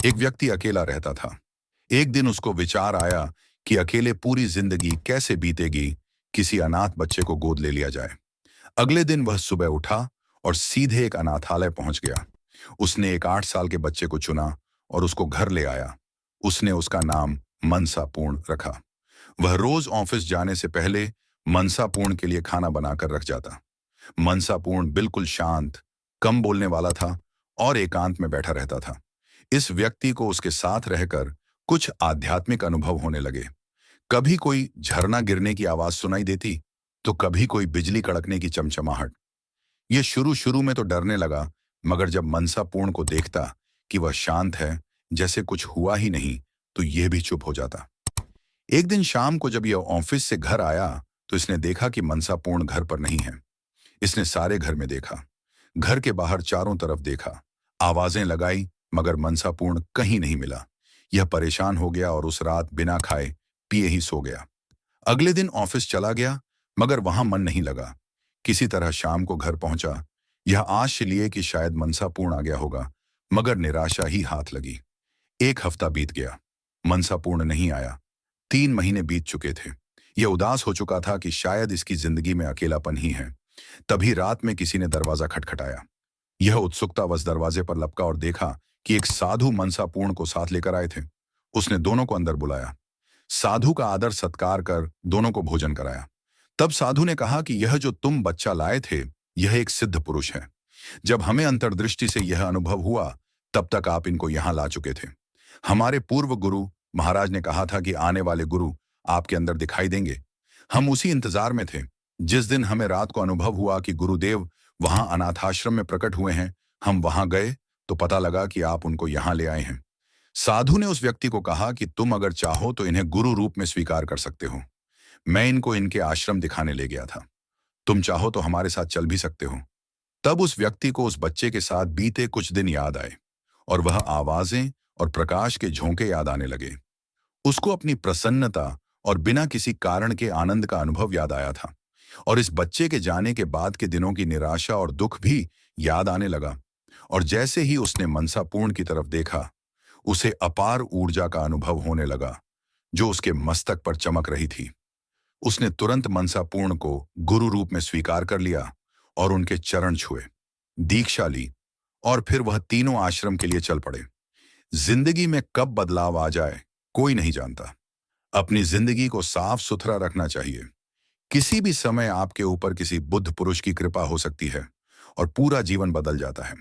एक व्यक्ति अकेला रहता था। एक दिन उसको विचार आया कि अकेले पूरी जिंदगी कैसे बीतेगी, किसी अनाथ बच्चे को गोद ले लिया जाए। अगले दिन वह सुबह उठा और सीधे एक अनाथालय पहुंच गया। उसने एक 8 साल के बच्चे को चुना और उसको घर ले आया। उसने उसका नाम मनसापूर्ण रखा। वह रोज ऑफिस जाने से पहले मनसापूर्ण के लिए खाना बनाकर रख जाता। मनसापूर्ण बिल्कुल शांत, कम बोलने वाला था और एकांत में बैठा रहता था। इस व्यक्ति को उसके साथ रहकर कुछ आध्यात्मिक अनुभव होने लगे। कभी कोई झरना गिरने की आवाज सुनाई देती, तो कभी कोई बिजली कड़कने की चमचमाहट। ये शुरू शुरू में तो डरने लगा, मगर जब मनसापूर्ण को देखता कि वह शांत है, जैसे कुछ हुआ ही नहीं, तो यह भी चुप हो जाता। एक दिन शाम को जब यह ऑफिस से घर आया, तो इसने देखा कि मनसापूर्ण घर पर नहीं है। इसने सारे घर में देखा, घर के बाहर चारों तरफ देखा, आवाजें लगाई, मगर मनसापूर्ण कहीं नहीं मिला। यह परेशान हो गया और उस रात बिना खाए पिए ही सो गया। अगले दिन ऑफिस चला गया, मगर वहां मन नहीं लगा। किसी तरह शाम को घर पहुंचा, यह आश लिए कि शायद मनसापूर्ण आ गया होगा, मगर निराशा ही हाथ लगी। एक हफ्ता बीत गया, मनसापूर्ण नहीं आया। 3 महीने बीत चुके थे। यह उदास हो चुका था कि शायद इसकी जिंदगी में अकेलापन ही है। तभी रात में किसी ने दरवाजा खटखटाया। यह उत्सुकतावश दरवाजे पर लपका और देखा कि एक साधु मनसापूर्ण को साथ लेकर आए थे। उसने दोनों को अंदर बुलाया। साधु का आदर सत्कार कर दोनों को भोजन कराया। तब साधु ने कहा कि यह जो तुम बच्चा लाए थे, यह एक सिद्ध पुरुष है। जब हमें अंतर्दृष्टि से यह अनुभव हुआ, तब तक आप इनको यहां ला चुके थे। हमारे पूर्व गुरु महाराज ने कहा था कि आने वाले गुरु आपके अंदर दिखाई देंगे। हम उसी इंतजार में थे। जिस दिन हमें रात को अनुभव हुआ कि गुरुदेव वहां अनाथाश्रम में प्रकट हुए हैं, हम वहां गए तो पता लगा कि आप उनको यहां ले आए हैं। साधु ने उस व्यक्ति को कहा कि तुम अगर चाहो तो इन्हें गुरु रूप में स्वीकार कर सकते हो। मैं इनको इनके आश्रम दिखाने ले गया था। तुम चाहो तो हमारे साथ चल भी सकते हो। तब उस व्यक्ति को उस बच्चे के साथ बीते कुछ दिन याद आए और वह आवाजें और प्रकाश के झोंके याद आने लगे। उसको अपनी प्रसन्नता और बिना किसी कारण के आनंद का अनुभव याद आया था। और इस बच्चे के जाने के बाद के दिनों की निराशा और दुख भी याद आने लगा। और जैसे ही उसने मनसापूर्ण की तरफ देखा, उसे अपार ऊर्जा का अनुभव होने लगा, जो उसके मस्तक पर चमक रही थी। उसने तुरंत मनसापूर्ण को गुरु रूप में स्वीकार कर लिया और उनके चरण छुए, दीक्षा ली, और फिर वह तीनों आश्रम के लिए चल पड़े। जिंदगी में कब बदलाव आ जाए, कोई नहीं जानता। अपनी जिंदगी को साफ सुथरा रखना चाहिए। किसी भी समय आपके ऊपर किसी बुद्ध पुरुष की कृपा हो सकती है और पूरा जीवन बदल जाता है।